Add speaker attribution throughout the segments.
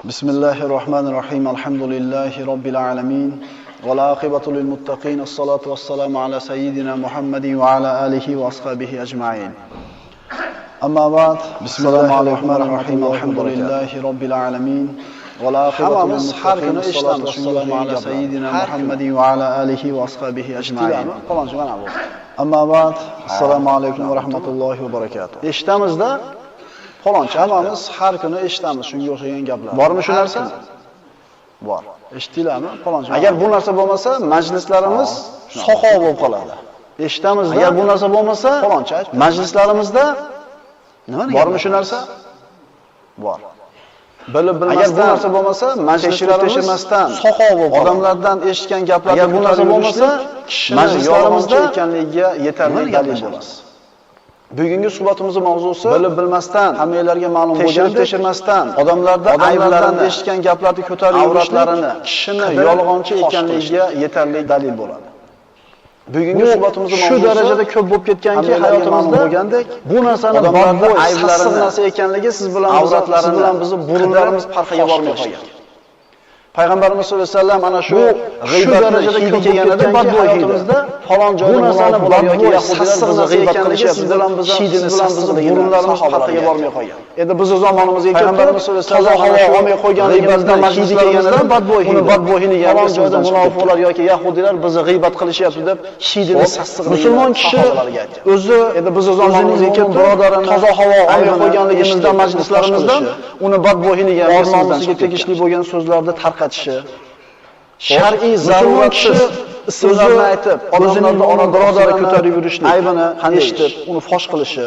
Speaker 1: Bismillahirrahmanirrahim. Alhamdulillahi rabbil alamin. Wal aqibatu lil muttaqin. As-salatu was-salamu ala sayyidina Muhammadin wa ala alihi wa ashabihi ajma'in. Amma ba'd. Bismillahirrahmanirrahim. Alhamdulillahi rabbil alamin. Wal aqibatu lil muttaqin. As-salatu was-salamu ala sayyidina Muhammadin wa ala alihi wa ashabihi ajma'in. Amma ba'd. Assalomu alaykum va rahmatullohi va barakatuh. Eshitamizda Falonchi hammamiz har kuni eshitamiz shunga o'xshagan gaplar. Bormi shu narsa? Bor. Eshitdinglarmi? Falonchi. Agar bu narsa bo'lmasa, majlislarimiz soqov bo'lib qoladi. Eshitamizda agar bu narsa bo'lmasa, falonchi majlislarimizda nima degan? Bormi shu narsa? Bor. Bilib bilmasdan, agar bu narsa bo'lmasa, majlislarimiz soqov bo'lib qoladi. Odamlardan eshitgan gaplar agar bu narsa bo'lmasa, majlislarimizda ekanligiga yetarli dalil bo'ladi. Bugungi suhbatimizning mavzusi bilib bilmasdan, hammalarga ma'lum bo'lgan tekshirmasdan, odamlardan eshitgan gaplarni ko'tarib yurishlarini, kishini yolg'onchi ekanligiga yetarli dalil bo'ladi. Bugungi suhbatimizning mavzusi shu darajada ko'p bo'lib ketganki, hayotimizda bo'lgandek, bu narsani bodbo'y, ayblari narsa ekanligi siz bilan bizni burunlarimiz farqiga bormay qolgan. Payg'ambarimiz sollallohu alayhi vasallam ana shu g'iybatni hidi kelganida hayotimizda falon joyda munofiqlar yoki yahudilar bizni g'iybat qilishyapti bilan biz hidini sassiq burunlarimiz farqiga bormay qolgan. Endi biz zamonimizga Payg'ambarimiz sollallohu alayhi vasallam havo olmay qo'ygan g'iybatdan hidi kelganida badbo'yini yana munofiqlar munofiqlar yoki yahudilar bizni g'iybat qilishyapti deb hidini sassiq musulmon kishi o'zi endi biz zamonimizga birodarini toza havo olmay qo'yganligimizdan majlislarimizda uni badbo'yiniga ornomimizga tegishli bo'lgan so'zlarni tarqatishi, shar'iy zaruratsiz ismlarni aytib, odamlarni ona birodari ko'tarib yurishni, aybini eshitib, uni fosh qilishi,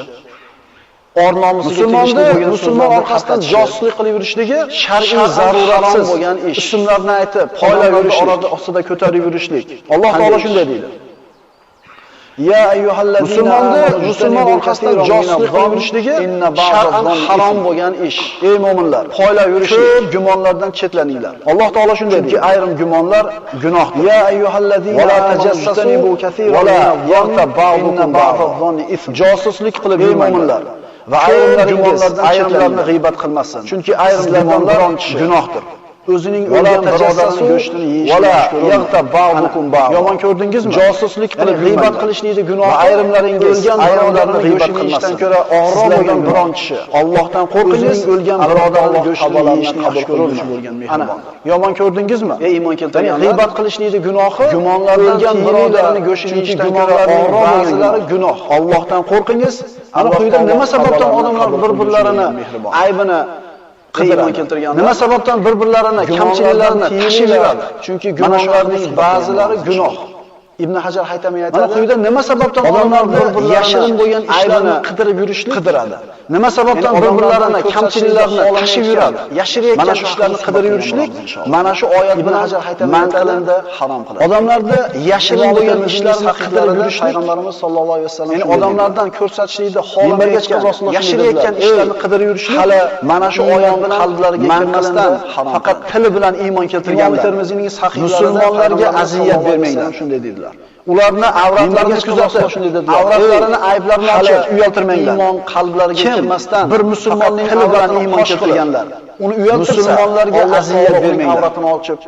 Speaker 1: ornomisiga tegishli bo'lgan musulmon orqasidan josuslik qilib yurishligi shar'iy zaruratsiz bo'lgan ish. Ismlarni aytib, poylab yurish, ostida ko'tarib yurishlik. Alloh taolo shunday deydi. Ya ayyuhallazina musulmon orqasidan josuslik qilib yurishligi shar'an harom bo'lgan ish. Ey mu'minlar, poylab yurishlik, gumonlardan chetlaninglar. Alloh taolo shunday deydi. Chunki ayrim gumonlar gunohdir. Ya ayyuhallazina la tajassasu kaseeran wa ba'dhukum ba'dhan ism. Josuslik qilib ey mu'minlar va ayrimlarni g'iybat qilmasin. Chunki ayrim gumonlar gunohdir. O'zining o'lgan birodarining go'shtini yeyish, yomon ko'rdingizmi? Josuslik qilib g'iybat qilishlikning gunohi ayrimlaringiz ayrimlarni g'iybat qilmasdan ko'ra og'ir bo'lgan biron kishi Allohdan qo'rqingiz, o'lgan birodarning go'shtini yeyishni yaxshi ko'ruvchi bo'lgan mehribondir. Yomon ko'rdingizmi? Ey iymon keltirganlar, g'iybat qilishlikning gunohi gumonlardan o'lgan birodarning go'shtini yeyishdan ko'ra og'ir ba'zilari gunoh. Allohdan qo'rqingiz. Ana quyida nima sababdan odamlar bir-birlarini aybini qiymon keltirgan. Nima sababdan bir-birlarini kamchiliklarini tashib yuradi? Chunki gunohlarning ba'zilari gunoh. Ibn Hajar Haytamiy aytadi. Mana quyida nima sababdan odamlar bir-birlarini yashirin bo'lgan ishlarni qidirib yurishni qidiradi? Nima sababdan bir-birlarini kamchiliklarini tashib yuradi? Yashirayotgan ishlarni qidirib yurishlik mana shu oyat Ibn Hajar Haytamiy aytadi, harom qiladi. Odamlarda yashirin bo'lgan ishlarni qidirib yurish Payg'ambarimiz sollallohu alayhi vasallam ya'ni odamlardan ko'rsatishlikda xohlamayotgan yashirayotgan ishlarni qidirib yurishlik hali mana shu oyat bilan qalblariga kirmasdan faqat tili bilan iymon keltirganlar. Termiziyning sahihlarida musulmonlarga aziyat bermanglar, shunday dedilar. Ularni avratlarini kuzatib, avratlarini ayblarini ochib uyaltirmanglar. Iymon qalblariga kirmasdan bir musulmonning tili bilan iymon keltirganlar. Uni musulmonlarga aziyat bermanglar. Avratini ochib,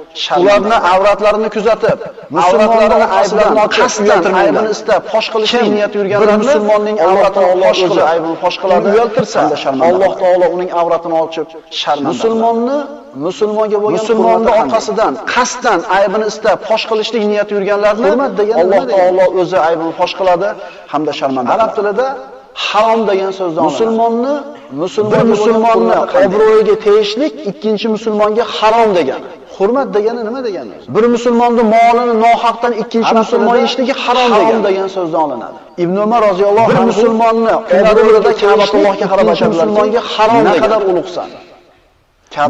Speaker 1: ularni avratlarini kuzatib, musulmonlarning ayblarini ochib uyaltirmanglar. Aybini istab, fosh qilishni niyat yurganlar musulmonning avratini Alloh o'zi aybini fosh qiladi. Uyaltirsa, Alloh taolo uning avratini ochib sharmanda musulmonga bo'lgan musulmonni orqasidan qasddan aybini istab fosh qilishlik niyati yurganlarni Alloh taolo o'zi aybini fosh qiladi hamda sharmanda. Arab tilida harom degan so'zdan musulmonni obro'yiga tegishlik ikkinchi musulmonga harom degan. Hurmat degani nima degani? Bir musulmonning molini nohaqdan ikkinchi musulmon yeyishligi harom degan so'zdan olinadi. Ibn Umar roziyallohu anhu bir musulmonni kunlarida Ka'batullohga qarab musulmonga harom degan. Naqadar ulug'san.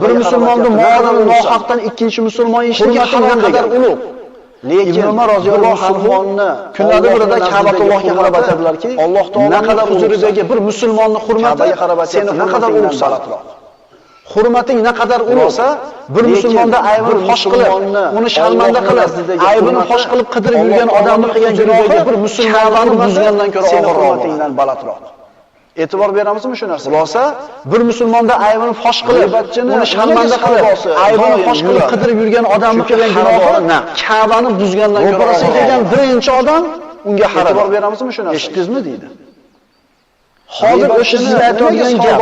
Speaker 1: Bir musulmonning molini nohaqdan ikkinchi musulmon yeyishligi harom degan ulug'. Lekin Ibn Umar roziyallohu anhu kunlarida birida Ka'batullohga qarab aytadilarki, Alloh taolo naqadar huzuridagi bir musulmonni hurmati seni naqadar ulug'san. Hurmating naqadar ulug'sa, bir musulmonda aybini fosh qilib, uni sharmanda qilib, aybini fosh qilib qidirib yurgan odamning qilgan gunohi bir musulmonni buzgandan ko'ra og'irroq, hurmatingdan balandroq. E'tibor beramizmi shu narsaga? Xulosa, bir musulmonda aybini fosh qilib, uni sharmanda qilib, aybini fosh qilib qidirib yurgan odamni qilgan gunohi Ka'bani buzgandan ko'ra o'zing kelgan birinchi odam unga e'tibor beramizmi shu narsaga? Eshitdingizmi deydi. Hozir o'sha siz aytayotgan gap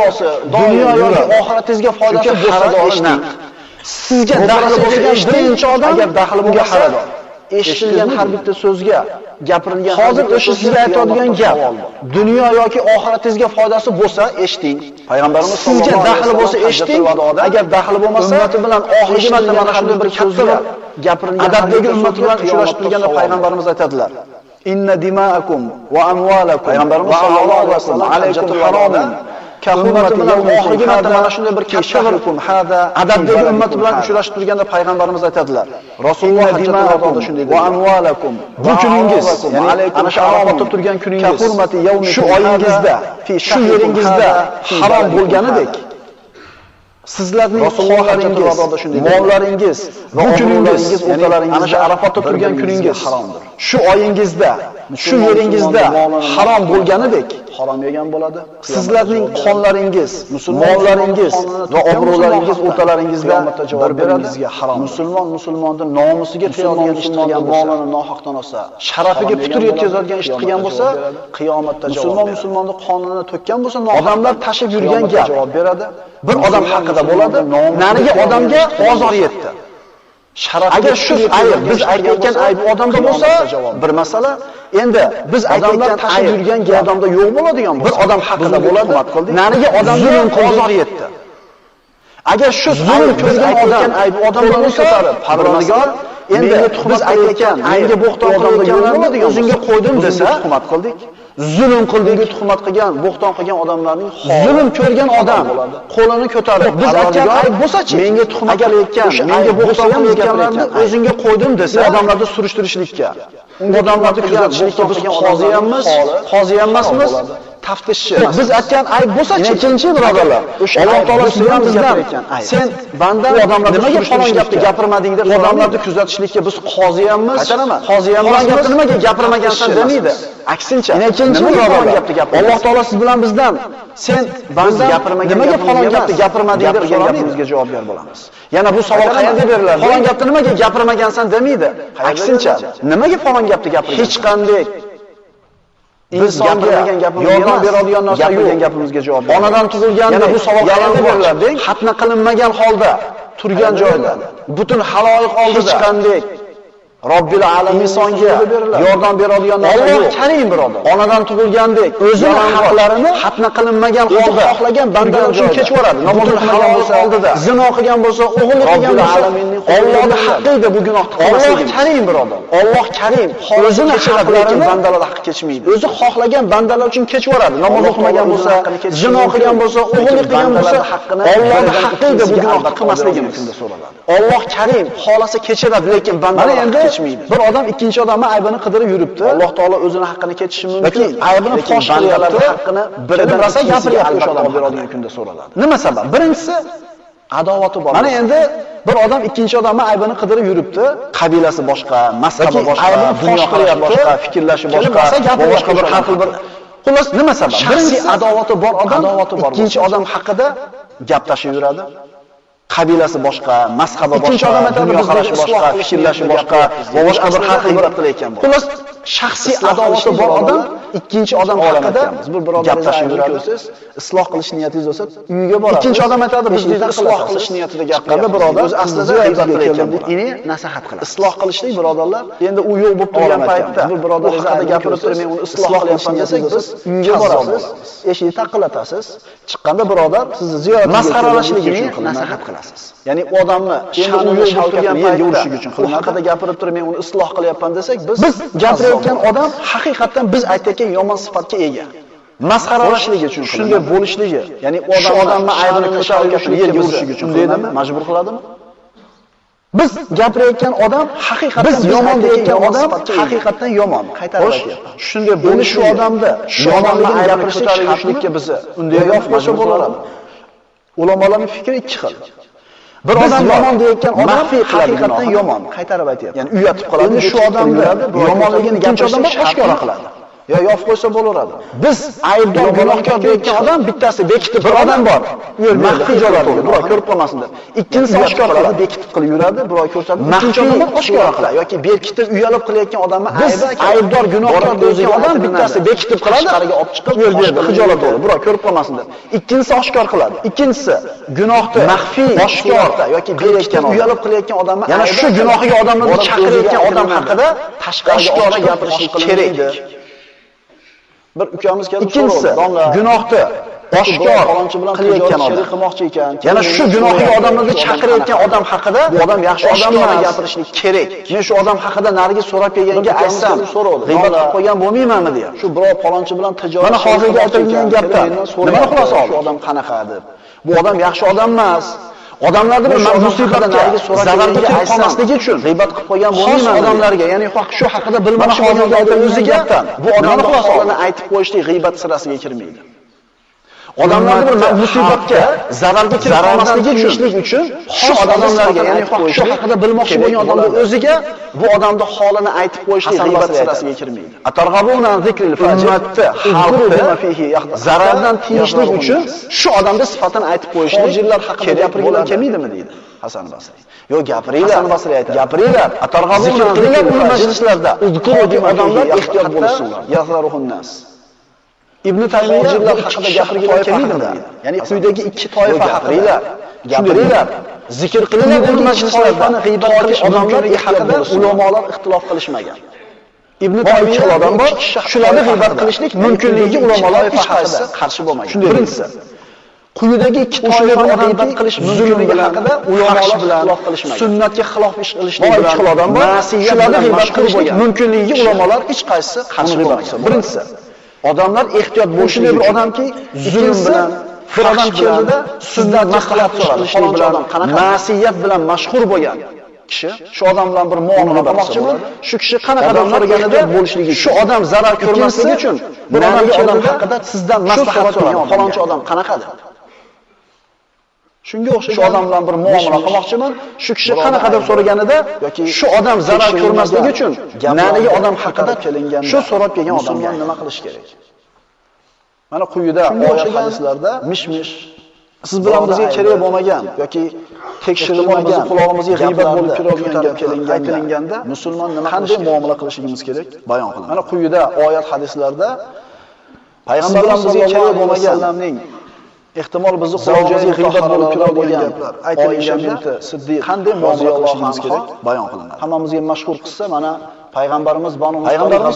Speaker 1: dunyo yoki oxiratingizga foydasi bo'lsa eshting. Sizga daxli bo'lgan birinchi odam agar daxli bunga xaridor. Eshitilgan har bitta so'zga, gapirilgan hozir o'sha siz aytadigan gap dunyo yoki oxiratingizga foydasi bo'lsa eshiting. Payg'ambarimiz sizga daxli bo'lsa eshiting. Agar daxli bo'lmasa ummati bilan oxirgi marta mana shunday bir katta gapirilgan adabdagi ummati bilan uchrashib turganda payg'ambarimiz aytadilar. Inna dima'akum va amwalakum payg'ambarimiz sollallohu alayhi vasallam alaykum haromun ummati bilan oxirgi marta mana shunday bir katta adabdagi ummati bilan uchrashib turganda payg'ambarimiz aytadilar. Rasululloh dima'akum shunday dedi. Va amwalakum bu kuningiz, ya'ni ana shu Arafotda turgan kuningiz, shu oyingizda, shu yeringizda harom bo'lganidek sizlarning qo'llaringiz, mollaringiz va kuningiz, o'rtalaringizda ana shu Arafotda turgan kuningiz haromdir. Shu oyingizda, shu yeringizda harom bo'lganidek harom yegan bo'ladi. Sizlarning qonlaringiz, mollaringiz va obro'laringiz o'rtalaringizda bir-biringizga harom. Musulmonning nomusiga qiyolgan ish qilgan bo'lsa, nohaqdan olsa, sharafiga putur yetkazadigan ish qilgan bo'lsa, qiyomatda musulmonning qonini to'kkan bo'lsa, odamlar tashib yurgan gap javob beradi. Bir odam haqida bo'ladi, nariga odamga ozor yetdi. Agar shu ayb biz aytgan ayb odamda bo'lsa, bir masala. Endi biz aytgan tashib yurgan gap odamda yo'q bo'ladigan bo'lsa, bir odam haqida bo'ladi, nariga odamga ozor yetdi. Agar shu zulm ko'rgan odam ayb odamda bo'lsa, Parvardigor endi biz aytgan menga bo'xton qilayotganlarni o'zingga qo'ydim desa, tuhmat qildik. Zulm qildik, tuhmat qilgan, bo'xton qilgan odamlarning zulm ko'rgan odam qo'lini ko'tarib, biz aytgan ayb bo'lsa-chi, menga tuhmat qilayotgan, menga bo'xton qilayotganlarni o'zingga qo'ydim desa, odamlarni surishtirishlikka, odamlarni kuzatishlikka biz qozi emasmiz, taftishchi. Biz aytgan ayb bo'lsa-chi, ikkinchi birodarlar, Alloh taolo sizdan sen bandam odamlarni nimaga falon gapni gapirmading deb odamlarni kuzatishlikka biz qozi emas, qozi emas, nimaga gapirmagansan demaydi. Aksincha, ikkinchi birodarlar, Alloh taolo siz bilan bizdan sen bandam nimaga falon gapni gapirmading deb so'ramizga javob ber bo'lamiz. Yana bu savol qayerda beriladi? Falon gapni nimaga gapirmagansan demaydi. Aksincha, nimaga falon gapni gapirgan? Hech qanday insonga yordam beradigan narsa yo'q. Gapimizga javob ber. Onadan tug'ilganda bu savol qayerda beriladi? Xatna qilinmagan holda turgan joyda, butun haloyiq oldida hech qanday Robbil alamin insonga yordam beradigan narsa yo'q. Alloh Karim birodar. Onadan tug'ilgandek o'zining haqlarini xatna qilinmagan holda xohlagan bandalar uchun kechib yuboradi. Namoz o'qimagan bo'lsa oldida, zino qilgan bo'lsa, o'g'illik qilgan bo'lsa, Allohning haqqi edi bu gunohni qilmasligimiz. Alloh Karim birodar. Alloh Karim o'zining haqlarini bandalar haqqi kechmaydi. O'zi xohlagan bandalar uchun kechib yuboradi. Namoz o'qimagan bo'lsa, zino qilgan bo'lsa, o'g'illik qilgan bo'lsa, Allohning haqqi edi bu gunohni qilmasligimiz. Alloh Karim xolasa kechiradi, lekin bandalar endi bir odam ikkinchi odamning aybini qidirib yuribdi. Alloh taolo o'zining haqqini kechishi mumkin. Aybini fosh qilyapti, haqqini birida rosa gapiryapti o'sha odam beradigan kunda so'raladi. Nima sabab? Birinchisi adovati bor. Mana endi bir odam ikkinchi odamning aybini qidirib yuribdi. Qabilasi boshqa, maskabi boshqa, dunyo qarashi boshqa, fikrlashi boshqa, boshqa bir har xil bir xullas nima sabab? Birinchi adovati bor odam ikkinchi odam haqida gap tashib yuradi. Qabilasi boshqa, mazhabi boshqa, dunyo qarashi boshqa, fikrlashi boshqa va boshqa bir har xil qilayotgan bo'ladi. Xullas, shaxsiy adovati bor odam ikkinchi odam haqida bir birodar tashib yuradi. Isloh qilish niyatingiz bo'lsa, uyiga boradi. Ikkinchi odam aytadi, biz isloh qilish niyatida gapiradi birodar. O'zi aslida g'iybat qilayotgan bo'ladi. Ini nasihat qiladi. Isloh qilishlik birodarlar, endi u yo'q bo'lib turgan paytda bir birodar haqida gapirib turmay uni isloh qilyapman desak, biz uyiga borasiz, eshikni taqillatasiz. Chiqqanda birodar sizni ziyorat masxaralashligini nasihat qilasiz. Ya'ni u odamni endi u yo'q turgan yerga urishlik uchun u haqida gapirib turmay uni isloh qilyapman desak, biz gapirayotgan odam haqiqatan biz aytayotgan yomon sifatga ega. Masxaralashligi uchun shunday bo'lishligi, ya'ni u odamning aybini ko'tarib uchun yerga urishlik uchun deydimi? Majbur qiladimi? Biz gapirayotgan odam haqiqatan biz yomon deyotgan odam haqiqatan yomon. Qaytarib aytyapman. Shunday bo'lish shu odamda yomonligini gapirishlik shartlikka bizni unday yo'q bo'lsa bo'laradi. Ulamolarning fikri ikki xil. Bir odam yomon deyotgan odam haqiqatan yomon, qaytarib aytyapti. Ya'ni uyatib qoladi, shu odamni yomonligini ikkinchi odamga oshkora qiladi. yo yopib qo'ysa bo'laveradi. Biz aybdor gunohkor deyotgan odam bittasi bekitib bir odam bor. Maxfiy joylarga birov ko'rib qolmasin deb. Ikkinchisi oshkor qiladi, bekitib qilib yuradi, birov ko'rsatadi. Ikkinchi odam oshkor qiladi yoki bekitib uyalib qilayotgan odamni aybdor gunohkor deyotgan odam bittasi bekitib qiladi, tashqariga olib chiqib yo'l berdi, hijolat bo'ladi, birov ko'rib qolmasin deb. Ikkinchisi oshkor qiladi. Ikkinchisi gunohni maxfiy oshkor yoki bekitib uyalib qilayotgan odamni yana shu gunohiga odamlarni chaqirayotgan odam haqida tashqariga gapirish kerak. Bir ukamiz kelib
Speaker 2: ikkinchisi gunohni oshkor qilayotgan odam
Speaker 1: qilmoqchi ekan.
Speaker 2: yana shu gunohiga odamlarni chaqirayotgan odam haqida bu odam yaxshi odamlar
Speaker 1: gapirishlik kerak. Men shu odam haqida nariga so'rab kelganga aytsam, g'iybat qilib qo'ygan bo'lmaymanmi deya. Shu birov palonchi bilan tijorat
Speaker 2: mana hozirgi aytilgan gapdan nima xulosa oldi?
Speaker 1: Shu odam qanaqa deb. Bu odam yaxshi odam emas. Odamlarni bir musibatga, zararga kelib qolmasligi uchun g'iybat qilib qo'ygan bo'lmayman odamlarga, ya'ni shu haqida bilmoqchi bo'lgan o'ziga bu odamning holini aytib qo'yishlik g'iybat sirasiga kirmaydi. Odamlarni bir musibatga, zararga kelib qolmasligi uchun shu odamlarga, ya'ni shu haqida bilmoqchi bo'lgan odamning o'ziga bu odamning holini aytib qo'yishlik g'iybat sirasiga kirmaydi.
Speaker 2: Atarg'abuna zikril fajmatni xalqi
Speaker 1: zarardan tiyishlik uchun shu odamning sifatini aytib qo'yishlik hojirlar haqida gapirganlar kelmaydimi deydi Hasan Basri. Yo gapiringlar, Hasan Basri aytadi. Gapiringlar, atarg'abuna qilinglar uni majlislarda. Odamlar ehtiyot bo'lsinlar. Yazlaruhun nas. Ibn Taymiya hojirlar haqida gapirganlar kelmaydimi? Ya'ni quyidagi ikki toifa haqida gapiringlar. Zikr qilinglar bu majlislarda g'iybat qilish odamlar haqida ulamolar ixtilof qilishmagan. Ibn Taymiya odam bor, shularni g'iybat qilishlik mumkinligiga ulamolar hech qaysi qarshi bo'lmagan. Birinchisi, quyidagi ikki toifani g'iybat qilish mumkinligi haqida ulamolar bilan ixtilof qilishmagan. Sunnatga xilof ish qilishlik bilan odam bor, shularni g'iybat qilishlik mumkinligiga ulamolar hech qaysi qarshi bo'lmagan. Birinchisi, odamlar ehtiyot bo'lishli bir odamki, zulm bilan bir odam keldida sunnat maslahat so'rashlik bilan, ma'siyat bilan mashhur bo'lgan kishi, shu odam bilan bir muomala qilmoqchiman. Shu kishi qanaqadir so'raganida bo'lishligi, shu odam zarar ko'rmasligi uchun bir odam haqida sizdan maslahat so'ragan, falonchi odam qanaqa deb. Shunga o'xshagan shu odam bilan bir muomala qilmoqchiman. Shu kishi qanaqadir so'raganida yoki shu odam zarar ko'rmasligi uchun nariga odam haqida kelinganda shu so'rab kelgan odamga nima qilish kerak? Mana quyida oyat hadislarda mish-mish siz bilan bizga kerak bo'lmagan yoki tekshirilmagan qulog'imizga g'iybat bo'lib kiradigan aytilganda musulmon nima qanday muomala qilishimiz kerak bayon qilindi. Mana quyida oyat hadislarda payg'ambarimiz bizga kerak bo'lmaganlarning ehtimol bizni qulog'imizga g'iybat bo'lib kiradigan gaplar aytilganda Siddiq qanday muomala qilishimiz kerak bayon qilindi. Hammamizga mashhur qissa mana payg'ambarimiz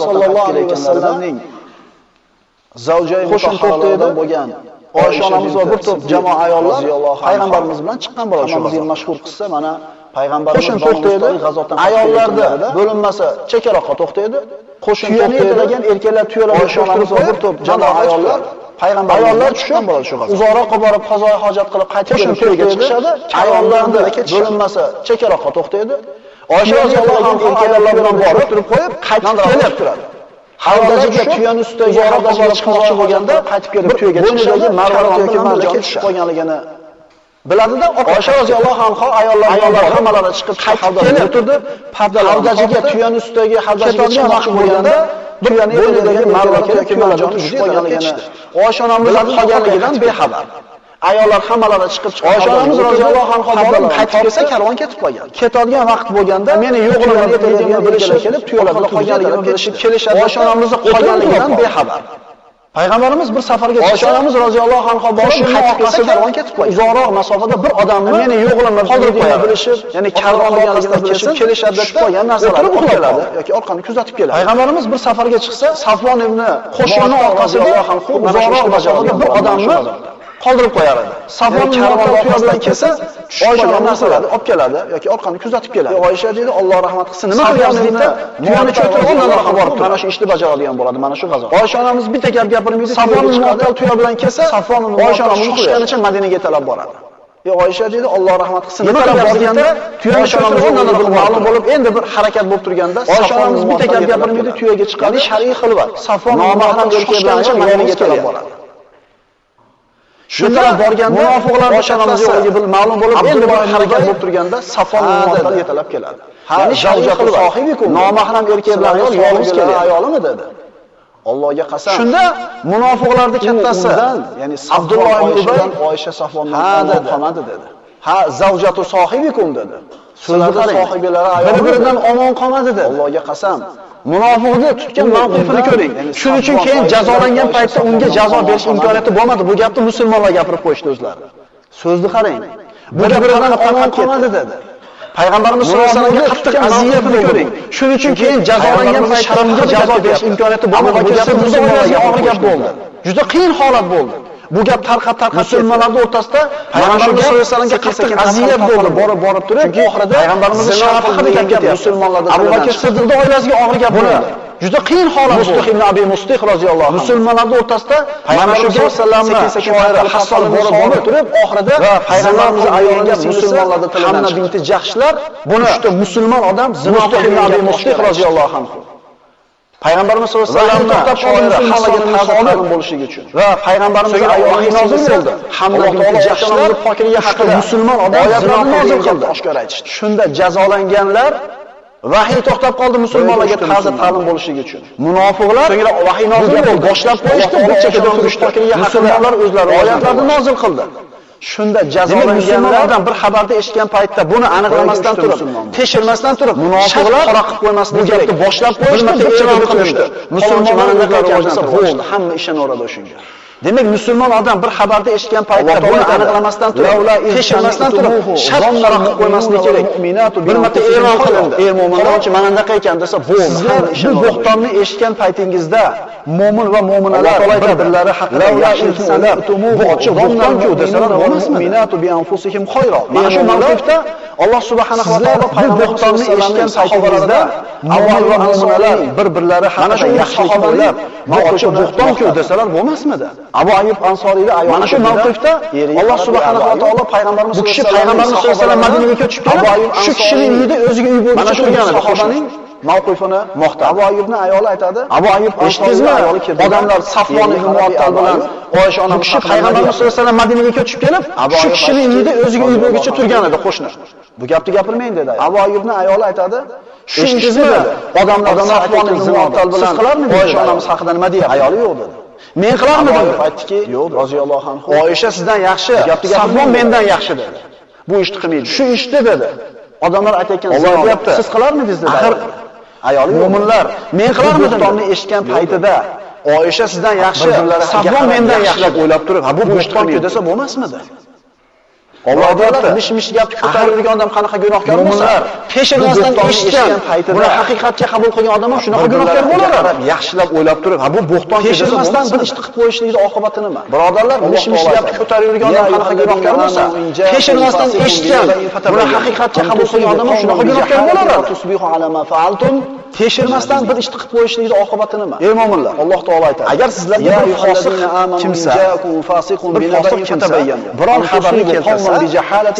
Speaker 1: sollallohu alayhi vasallamning zavjay qo'shin bo'lgan Oysha onamiz va bir to'p jamoa ayollar payg'ambarimiz bilan chiqqan bo'ladi. Shu mashhur qissa mana payg'ambarimiz to'xtaydi, ayollarda bo'linmasi chekkaroqqa to'xtaydi. Qo'shin to'xtaydigan erkaklar tuyalar Oysha onamiz va bir to'p jamoa ayollar ayollar chiqqan bo'ladi shu g'azotga. Uzoqroqqa borib qazo hojat qilib qaytib to'yga chiqishadi. Ayollarni bo'linmasi chekkaroqqa to'xtaydi. Oysha roziyallohu anha ayollar bilan borib turib qo'yib, qaytib kelib turadi. Havdajiga tuyaning ustiga havdajiga chiqmoqchi bo'lganda qaytib kelib tuyaga chiqishadi, marvarat yoki marjaga tushib qolganligini biladida Oysha roziyallohu anha ayollar hammalari chiqib havdajiga o'tirdi, havdajiga tuyaning ustiga havdajiga chiqmoqchi bo'lganda tuyaning o'rnidagi marvarat yoki marjaga tushib qolganligini Oysha onamiz qolganligidan bexabar. Ayollar hammalari chiqib Oysha onamiz roziyallohu anha borib qaytib kelsa karvon ketib qolgan. Ketadigan vaqt bo'lganda meni yo'qligimni aytayotganini bilishib kelib tuyalarni qolganligini bilishib kelishadi. Oysha onamizning qolganligidan bexabar. Payg'ambarimiz bir safarga Oysha onamiz roziyallohu anha borib qaytib kelsa karvon ketib qolgan. Uzoqroq masofada bir odamni meni yo'qligimni qoldirib qo'yadi bilishib, ya'ni karvon qolganligini bilishib kelishadi deb qolgan narsalar o'tib yoki orqani kuzatib keladi. Payg'ambarimiz bir safarga chiqsa Safvon ibn Qo'shoni orqasida uzoqroq masofada bir odamni qoldirib qo'yar edi. Safvon karvon tuya bilan kelsa, Oysha narsalarni olib keladi yoki orqani kuzatib keladi. Oysha deydi, Alloh rahmat qilsin. Nima qilyapsiz deydi? Tuyani cho'ktirib onlarga borib mana shu ishni bajaradigan bo'ladi. Mana shu g'azot. Oysha onamiz bitta gap gapirmaydi. Safvon muattal tuya bilan kelsa, Safvon Oysha onamiz xushganicha Madinaga yetalab boradi. Oysha deydi, Alloh rahmat qilsin. Nima qilyapsiz? Tuyani cho'ktirib onlarga ma'lum bo'lib, endi bir harakat bo'lib turganda, Oysha onamiz bitta gap gapirmaydi, tuyaga chiqadi, shar'iy xilvat. Safvon nomahram erkak bilan Madinaga yetalab boradi. Shunga borganda munofiqlar Oyshanamiz yo'qligi ma'lum bo'lib, endi bir harakat bo'lib turganda Safvon munofiqlar yetalab keladi. Ya'ni shavjatu sohibikum nomahram erkak bilan yolg'iz kelgan ayolimi dedi. Allohga qasam.
Speaker 2: Shunda munofiqlarning kattasi,
Speaker 1: ya'ni
Speaker 2: Abdulloh ibn Ubay
Speaker 1: Oysha Safvondan
Speaker 2: qolmadi dedi. Ha, zavjatu sohibikum dedi.
Speaker 1: Sizlar sohibalari
Speaker 2: bir-biridan omon qolmadi dedi.
Speaker 1: Allohga qasam.
Speaker 2: Munofiqni tutgan mavqifini ko'ring. Shuning uchun keyin jazolangan paytda unga jazo berish imkoniyati bo'lmadi. Bu gapni musulmonlar gapirib qo'yishdi o'zlari. So'zni qarang. Bu bir-biridan omon qolmadi dedi. Payg'ambarimiz sollallohu alayhi vasallamga qattiq aziyatni ko'ring. Shuning uchun keyin jazolangan paytda unga jazo berish imkoniyati bo'lmadi. Bu gapni musulmonlarga og'ir gap bo'ldi. Juda qiyin holat bo'ldi. Bu gap tarqab musulmonlar o'rtasida Payg'ambarimiz sollallohu alayhi vasallamga qattiq aziyat bo'ldi. Borib turib, oxirida Payg'ambarimiz sharafi haqida gap ketyapti. Musulmonlardan Abu Bakr Siddiqning oilasiga og'ir gap bo'ldi. Juda qiyin holat bo'ldi. Mustaq ibn Abi Mustaq roziyallohu anhu musulmonlar o'rtasida Payg'ambarimiz sollallohu alayhi vasallamning shoiri Hasson borib turib, oxirida Payg'ambarimiz ayoliga musulmonlardan Hamna binti Jahshlar buni uchta musulmon odam Mustaq ibn Abi Mustaq roziyallohu anhu Payg'ambarimiz sollallohu alayhi vasallam shoiri Hasonga ta'zim bo'lishligi uchun va payg'ambarimiz ayoli nozil bo'ldi. Hamna binti Jahshlar pokliga haqida musulmon odam oyatlarni nozil qildi, oshkor aytishdi. Shunda jazolanganlar vahiy to'xtab qoldi musulmonlarga ta'zim bo'lishligi uchun. Munofiqlar so'ngra vahiy nozil bo'ldi, boshlab qo'yishdi, bir chekada turishdi. Musulmonlar o'zlari oyatlarni nozil qildi. Shunda jazolanganlardan bir xabarda eshitgan paytda buni aniqlamasdan turib, tekshirmasdan turib, munofiqlar qora qilib qo'ymasdan bu gapni boshlab qo'yishdi, bir chekada qilishdi. Musulmonlar anaqa qilgansa bo'ldi, hamma ishini uradi o'shunga. Demak, musulmon odam bir xabarda eshitgan paytda buni aniqlamasdan turib, tekshirmasdan turib, shart qora qilib qo'ymasligi kerak. Bir marta e'lon qilindi. Mo'minlarchi mana bunaqa ekan desa, bo'ldi. Sizlar bu bo'xtonni eshitgan paytingizda mo'min va mo'minalar bir-birlari haqida yaxshi sanab, bu ochiq bo'xton-ku desalar, mu'minatu bi anfusihim khayra. Mana shu mavqifda Alloh subhanahu va taolo payg'ambarni eshitgan paytingizda mo'min va mo'minalar bir-birlari haqida yaxshi o'ylab, bu ochiq bo'xton-ku desalar bo'lmasmidi? Abu Ayyub Ansoriyda ayol mana shu mavqifda Alloh subhanahu va taolo payg'ambarimiz bu kishi payg'ambarimiz sollallohu alayhi vasallam Madinaga ko'chib kelib, shu kishining uyida o'ziga uy bo'lib turgan edi. Sahobaning mavqifini maqtadi. Abu Ayyubning ayoli aytadi. Abu Ayyub eshitdingizmi? Odamlar Safvon ibn Muattal bilan Oysha onamiz kishi payg'ambarimiz sollallohu alayhi vasallam Madinaga ko'chib kelib, shu kishining uyida o'ziga uy bo'lguncha turgan edi qo'shni. Bu gapni gapirmang dedi. Abu Ayyubning ayoli aytadi. Eshitdingizmi? Odamlar Safvon ibn Muattal bilan Oysha onamiz haqida nima deyapti? Ayoli yo'q dedi. Men qilarmidim deb aytdiki, yo'q, roziyallohu anhu. Oysha sizdan yaxshi, Safvon mendan yaxshi dedi. Bu ishni qilmaydi. Shu ishni dedi. Odamlar aytayotgan Alloh deyapti. Siz qilarmidingiz dedi. Axir ayoli mo'minlar men qilarmidim deb eshitgan paytida Oysha sizdan yaxshi, Safvon mendan yaxshi deb o'ylab turib, ha bu bo'xton-ku desa bo'lmasmidi? Alloh deyapti, mish-mish gapni ko'tarib yurgan odam qanaqa gunohkor bo'lsa, tekshirmasdan eshitgan paytida buni haqiqatga qabul qilgan odam ham shunaqa gunohkor bo'ladi. Yaxshilab o'ylab turib, ha bu bo'xton tekshirmasdan bir ishni qilib qo'yishlikning oqibati nima? Birodarlar, mish-mish gapni ko'tarib yurgan odam qanaqa gunohkor bo'lsa, tekshirmasdan eshitgan, buni haqiqatga qabul qilgan odam ham shunaqa gunohkor bo'ladi. Tusbihu ala ma fa'altum tekshirmasdan bir ishni qilib qo'yishlikning oqibati nima? Ey mo'minlar, Alloh taolo aytadi. Agar sizlarga bir fosiq kimsa, biror xabarni keltirsa,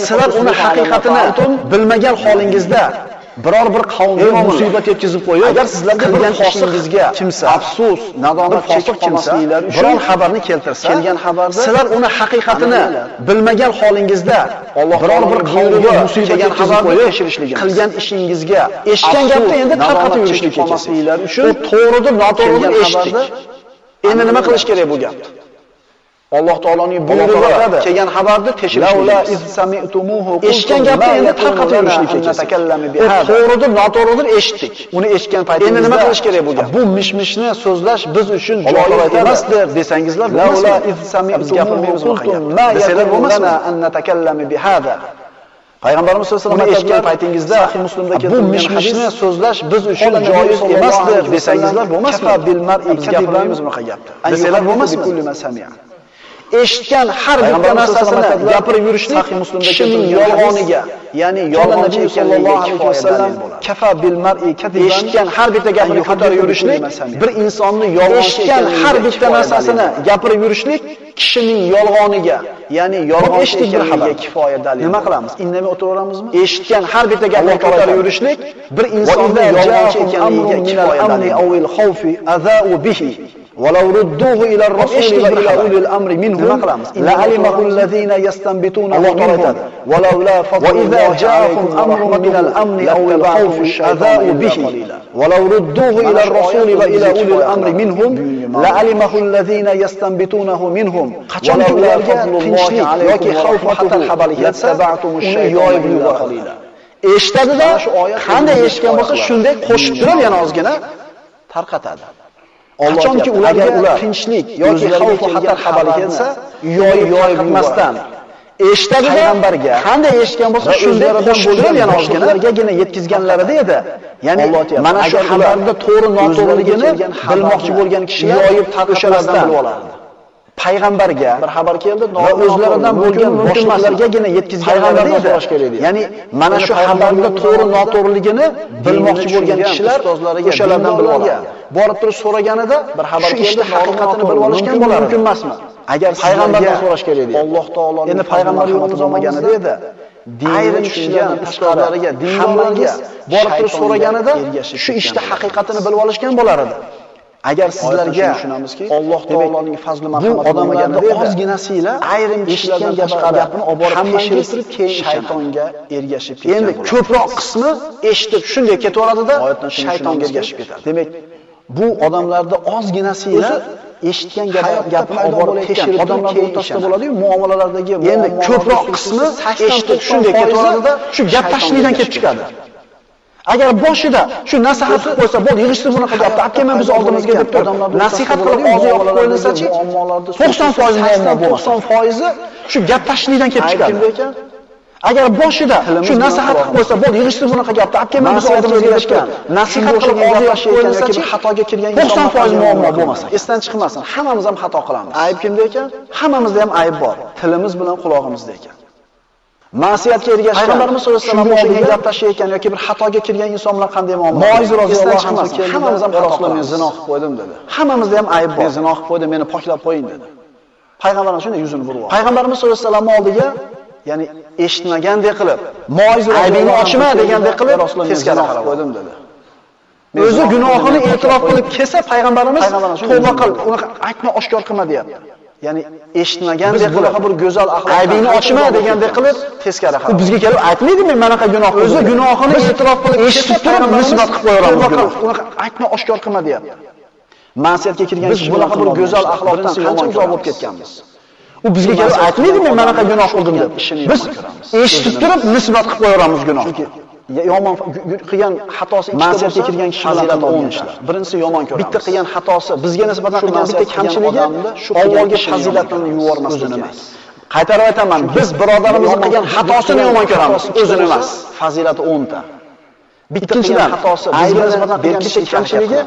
Speaker 2: sizlar uni haqiqatini bilmagan holingizda biror bir qavmga musibat yetkazib qo'yib, agar sizlarga qilgan ishingizga kimsa afsus, nadomat chekib qolmasliklari uchun biror xabarni keltirsa, kelgan xabarda sizlar uni haqiqatini bilmagan holingizda biror bir qavmga musibat yetkazib qo'yib, qilgan ishingizga eshitgan gapni endi tarqatib yurishlikka qolmasliklari uchun to'g'ridir, noto'g'ridir eshitdik. Endi nima qilish kerak bu gapni? Alloh taoloning buyrug'i kelgan xabarni tekshirishlik. Eshitgan gapni endi tarqatib yurishlikka to'g'ridir, noto'g'ridir eshitdik. Uni eshitgan paytingizda endi nima qilish kerak bu gap? Bu mishmishni so'zlash biz uchun joiz emasdir desangizlar bo'lmasmi? Biz gapirmaymiz bu haqida. Desalar bo'lmasmi? Payg'ambarimiz sollallohu alayhi vasallam eshitgan paytingizda Sahih Muslimda keltirilgan bu mishmishni so'zlash biz uchun joiz emasdir desangizlar bo'lmasmi? Biz gapirmaymiz bu haqida. Desalar bo'lmasmi? Eshitgan har bir narsasini gapirib yurishlik kishining yolg'oniga, ya'ni yolg'onchi sallallohu alayhi vasallam kafa bil mar'i kadiban, eshitgan har bitta gapni ko'tarib yurishlik bir insonni yolg'onchi, eshitgan har bitta narsasini gapirib yurishlik kishining yolg'oniga, ya'ni yolg'on eshitdik bir xabarga kifoya dalil. Nima qilamiz? Indamay o'tiraveramizmi? Eshitgan har bitta gapni ko'tarib yurishlik bir insonni yolg'onchi ekanligiga kifoya dalil.
Speaker 1: ولو ردوه إلى الرسول وإلى أولي الأمر منهم لعلمه الذين يستنبطونه منهم ولولا فضل الله عليكم أمر من الأمن أو الخوف أذاؤوا به ولو ردوه إلى الرسول وإلى أولي الأمر منهم لعلمه الذين يستنبطونه منهم ولولا فضل الله عليكم ورحمته لاتبعتم الشيطان إلا قليلا.
Speaker 2: Eshitadi-da, qanday eshitgan bo'lsa shunday qo'shib turib yana ozgina tarqatadi. Qachonki ularga tinchlik yoki xavf va xatar xabari kelsa, yoyib tarqatmasdan eshitadi payg'ambarga qanday eshitgan bo'lsa shunday qo'shib turib yana ozginagina yetkazganlarida edi. Ya'ni mana shu xabarda to'g'ri noto'g'riligini bilmoqchi bo'lgan kishilar yoyib tarqatmasdan bilib olardi. Payg'ambarga bir xabar keldi, va o'zlaridan bo'lgan boshliqlargagina yetkazganlarida edi. Ya'ni mana shu xabarda to'g'ri noto'g'riligini bilmoqchi bo'lgan kishilar o'shalardan bilib olgan. Borib turib so'raganida bir xabar keldi, haqiqatini bilib olishgan bo'lar mumkin emasmi? Agar payg'ambardan so'rash kerak edi. Alloh taoloning endi payg'ambar yo'lini uzomaganida edi. Dinni tushungan ustozlariga, dinlarga borib turib so'raganida shu ishda haqiqatini bilib olishgan bo'lar edi. Agar sizlarga tushunamizki, Alloh taoloning fazli marhamati bo'lmaganida ozginasiylar ayrim kishilardan gapini olib borib tekshirib keyin shaytonga ergashib ketadi. Endi ko'proq qismi eshitib shunday ketaveradida shaytonga ergashib ketadi. Demak, bu odamlarda ozginasiylar eshitgan gapni olib borib tekshirib odamlar o'rtasida bo'ladi-yu, muomalalardagi endi ko'proq qismi eshitib shunday ketaveradida shu gap tashlikdan kelib chiqadi. Agar boshida shu nasihat qilib qo'ysa, bo'ldi, yig'ishtir bunaqa gapni, olib kelmay biz oldimizga deb turib, nasihat qilib og'zi yopib qo'yilsa-chi, 90% muammo bo'lmasa, 90% shu gap tashlikdan kelib chiqadi. Agar boshida shu nasihat qilib qo'ysa, bo'ldi, yig'ishtir bunaqa gapni, olib kelmay biz oldimizga deb nasihat qilib og'zi yopib qo'yilsa-chi, xatoga kirgan 90% muammo bo'lmasa, esdan chiqmasin. Hammamiz ham xato qilamiz. Ayb kimda ekan? Hammamizda ham ayb bor. Tilimiz bilan quloqimizda ekan. Ma'siyatga ergashgan Payg'ambarimiz sollallohu alayhi vasallam oldiga gap tashlayotgan yoki bir xatoga kirgan inson bilan qanday muomala? Moiz roziyallohu anhu keldi. Hammamiz ham Rasululloh men zino qilib qo'ydim dedi. Hammamizda ham ayb bor. Men zino qilib qo'ydim, meni poklab qo'ying dedi. Payg'ambarimiz shunday yuzini burib oldi. Payg'ambarimiz sollallohu alayhi vasallam oldiga, ya'ni eshitmagandek qilib, moiz aybini ochma degandek qilib teskari qarab qo'ydim dedi. O'zi gunohini e'tirof qilib kelsa payg'ambarimiz tavba qil, uni aytma, oshkor qilma deyapti. Ya'ni eshitmagandek qilib bir go'zal axloq aybini ochma degandek qilib teskari qarab. U bizga kelib aytmaydi, men manaqa gunoh qildim. O'zi gunohini e'tirof qilib eshitib turib nisbat qilib qo'yaramiz. Uni aytma, oshkor qilma deyapti. Ma'siyatga kirgan kishi bunaqa bir go'zal axloqdan qancha uzoq bo'lib ketganmiz. U bizga kelib aytmaydi, men manaqa gunoh qildim deb. Biz eshitib turib nisbat qilib qo'yaramiz gunohni. Yomon qilgan xatosi ma'siyatga kirgan kishi fazilati 10 ishlar. Birinchisi yomon ko'ramiz. Bitta qilgan xatosi, bizga nisbatan qilgan bitta kamchiligi shu avvalgi fazilatini yuvormasdan emas. Qaytarib aytaman, biz birodarimizning qilgan xatosini yomon ko'ramiz, o'zini emas. Fazilati 10 ta. Bitta qilgan xatosi, bizga nisbatan qilgan bitta kamchiligi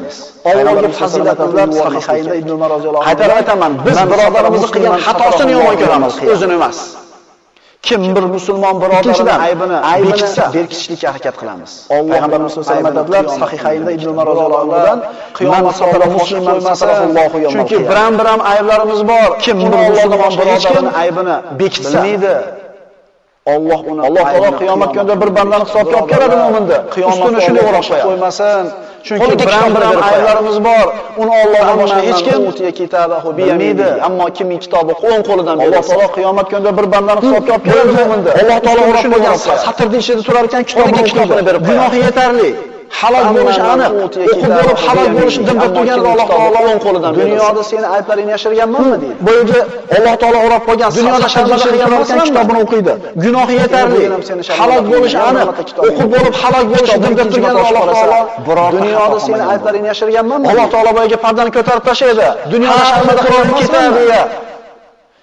Speaker 2: avvalgi fazilatlar sahihayda Ibn Umar roziyallohu anhu. Qaytarib aytaman, biz birodarimizning qilgan xatosini yomon ko'ramiz, o'zini emas. Kim bir musulmon birodarning aybini berkitishlikka harakat qilamiz. Payg'ambarimiz sollallohu alayhi vasallam aytadilar, sahihayda Ibn Umar roziyallohu anhudan qiyomat so'rada musliman masarafullohu yawmal. Chunki biram ayblarimiz bor. Kim bir musulmon birodarning aybini bekitsa, bilmaydi. Alloh taolo qiyomat kunida bir bandani hisobga olib keladi mo'minni. Ustini shunday o'rab qo'ymasin. Chunki biram ayblarimiz bor. Uni Allohdan boshqa hech kim kitabahu bilmaydi. Ammo kimning kitobi o'ng qo'lidan beradi. Alloh taolo qiyomat kunida bir bandani hisobga olib keladi mo'minni. Alloh taolo o'rab qo'ygan satrning ichida turar ekan kitobini berib. Gunohi yetarli. Halol bo'lish aniq. O'qib bo'lib halol bo'lishni deb turgan Alloh taolo o'ng qo'lidan beradi. Dunyoda seni ayblaringni yashirganmanmi deydi. Bu yerda Alloh taolo o'rab qo'ygan dunyoda shartlar qilgan kitobini o'qiydi. Gunohi yetarli. Halol bo'lish aniq. O'qib bo'lib halol bo'lishni deb turgan Alloh taolo dunyoda seni ayblaringni yashirganmanmi? Alloh taolo bu yerga pardani ko'tarib tashlaydi. Dunyoda shartlar qilib ketadi.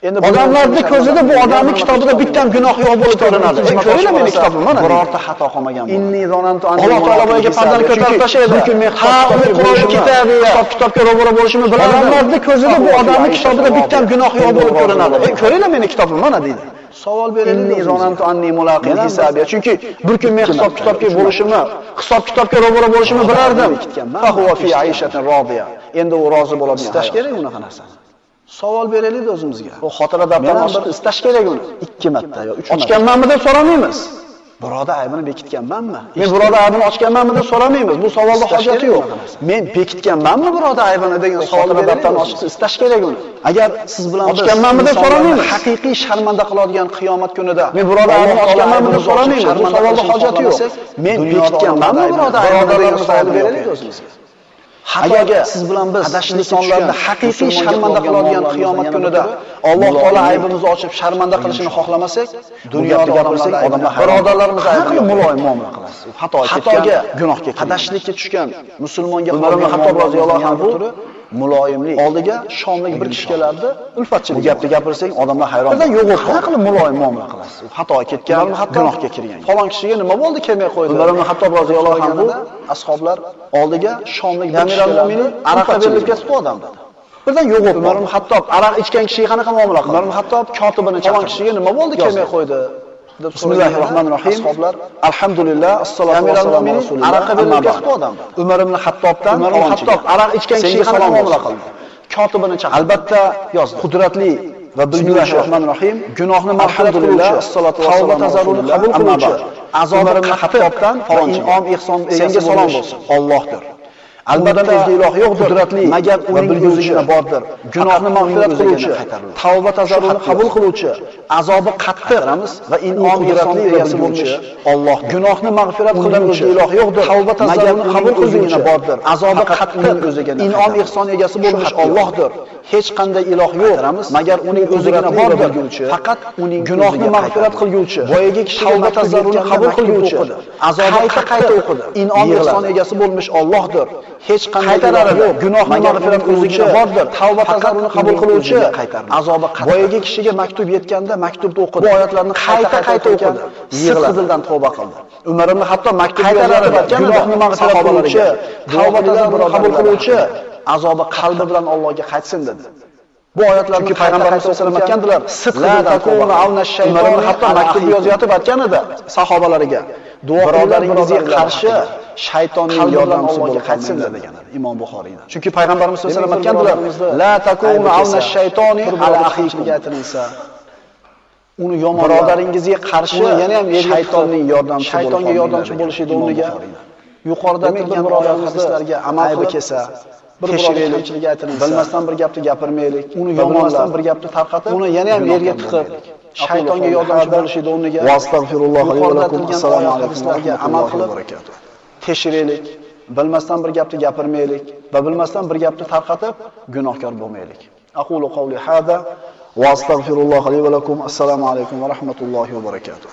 Speaker 2: Endi odamlarning ko'zida bu odamning kitobida bitta ham gunoh yo'q bo'lib ko'rinadi. Ko'ringlar meni kitobim mana. Birorta xato qilmagan bo'l. Inni zonantu anni Alloh taolo bu yerga pardani ko'tarib tashlaydi. Chunki men kitobga ro'bara bo'lishimni bilaman. Odamlarning ko'zida bu odamning kitobida bitta ham gunoh yo'q bo'lib ko'rinadi. Ko'ringlar meni kitobim mana deydi. Savol beraylik. Inni zonantu anni mulaqin hisabiya. Chunki bir kun men hisob kitobga ro'bara bo'lishimni bilardim. Fa huwa fi aishatin rodiya. Endi u rozi bo'ladi. Istash kerak unaqa narsani. Savol beraylik o'zimizga. Bu xotira daftarini istash kerak uni. 2 marta yo 3 marta. Ochganmanmi deb so'ramaymiz.
Speaker 1: Birodar aybini bekitganmanmi?
Speaker 2: Men birodar aybini ochganmanmi deb so'ramaymiz. Bu savolda hojati yo'q. Men bekitganmanmi birodar aybini degan savolga daftarni ochib istash kerak uni.
Speaker 1: Agar siz bilan
Speaker 2: ochganmanmi deb so'ramaymiz.
Speaker 1: Haqiqiy sharmanda qiladigan qiyomat kunida
Speaker 2: men birodar aybini ochganmanmi deb so'ramaymiz. Bu savolda hojati yo'q. Men bekitganmanmi birodar aybini degan savol beraylik o'zimizga.
Speaker 1: Agar siz bilan biz insonlarni haqiqiy sharmanda qiladigan qiyomat kunida Alloh taolo aybimizni ochib sharmanda qilishini xohlamasak, dunyoda gapirsak odamlar
Speaker 2: birodarlarimiz aybini muloyim muomala qilasiz.
Speaker 1: Xatoga, gunohga, adashlikka tushgan musulmonga
Speaker 2: Umar ibn Hattob roziyallohu anhu
Speaker 1: muloyimlik oldiga shomlik bir kishi kelardi, ulfatchi
Speaker 2: bu gapni gapirsang odamlar hayron.
Speaker 1: Birdan yo'q qana qilib muloyim muomala qilasiz. Xatoga ketgan, gunohga kirgan. Falon kishiga nima bo'ldi kelmay qo'ydi.
Speaker 2: Umar ibn Hattob roziyallohu anhu
Speaker 1: ashoblar oldiga shomlik bir kishi kelardi,
Speaker 2: araqqa berilib ketdi odam dedi.
Speaker 1: Birdan yo'q bo'ldi.
Speaker 2: Umar ibn Hattob araq ichgan kishiga qanaqa muomala qildi?
Speaker 1: Umar ibn Hattob kotibini chaqirdi. Falon kishiga nima bo'ldi kelmay qo'ydi. Bismillahirrohmanirrohim. Ashoblar alhamdulillah assalomu vassalamu rasulillah.
Speaker 2: Araqqa berilib ketdi odam.
Speaker 1: Umar ibn Hattobdan
Speaker 2: Umar ibn Hattob araq ichgan kishiga qanaqa muomala qildi?
Speaker 1: Kotibini chaqirdi.
Speaker 2: Albatta yozdi.
Speaker 1: Qudratli va Bismillahirrohmanirrohim. Gunohni mag'firat qiluvchi, tavba tazarruni qabul qiluvchi, azobi qattiqdan in'om ihson senga salom bo'lsin. Allohdir. Albatta o'zga iloh yo'qdir. Qudratli magar uning o'zigina bordir. Gunohni mag'firat qiluvchi, tavba tazarruni qabul qiluvchi, azobi qattiq va in'om ihson egasi bo'luvchi Alloh. Gunohni mag'firat qiluvchi iloh yo'qdir. Tavba tazarruni qabul qiluvchi bordir. Azobi qattiq o'zigina in'om ihson egasi bo'lmish Allohdir. Hech qanday iloh yo'q, magar uning o'zigina bordir. Faqat uning gunohni mag'firat qilguvchi, boyaga kishi tavba tazarruni qabul qilguvchi, azobi qayta o'qidi. In'om ihson egasi bo'lmish Allohdir. Hech qanday yo'q, gunohni mag'firat qiluvchi bordir. Tavba tazarruni qabul qiluvchi, azobi boyaga kishiga maktub yetganda maktubni o'qidi. Bu oyatlarni qayta o'qidi. Yig'ladidan tavba qildi. Umar ibn Hattob maktubni yozib gunohni mag'firat qiluvchi, tavba tazarruni qabul qiluvchi, azobi qalbi bilan Allohga qaytsin dedi. Bu oyatlarni payg'ambarimiz sollallohu alayhi vasallam aytgandilar. Sidqdan tavba avnash shayton hatto maktubni yozayotib aytganida sahobalariga. Duolaringizga qarshi shaytonning yordamchisi bo'lib qaytsin degan Imom Buxoriyda. Chunki payg'ambarimiz sollallohu alayhi vasallam aytgandilar, la takunu avnash shaytoni ala axikum aytilsa. Uni yomon birodaringizga qarshi yana ham shaytonning yordamchisi shaytonga yordamchi bo'lishida o'rniga yuqorida aytilgan hadislarga amal qilib kelsa, bir birodarchilik aytilsa, bilmasdan bir gapni gapirmaylik, uni yomonlasdan bir gapni tarqatib, uni yana ham yerga tiqib, shaytonga yordamchi bo'lishida o'rniga
Speaker 2: vastag'firulloh va lakum assalomu alaykum
Speaker 1: amal qilib tekshiraylik, bilmasdan bir gapni gapirmaylik va bilmasdan bir gapni tarqatib gunohkor bo'lmaylik. Aqulu qawli hada va astagfirulloh li va lakum assalomu alaykum va rahmatullohi va barakatuh.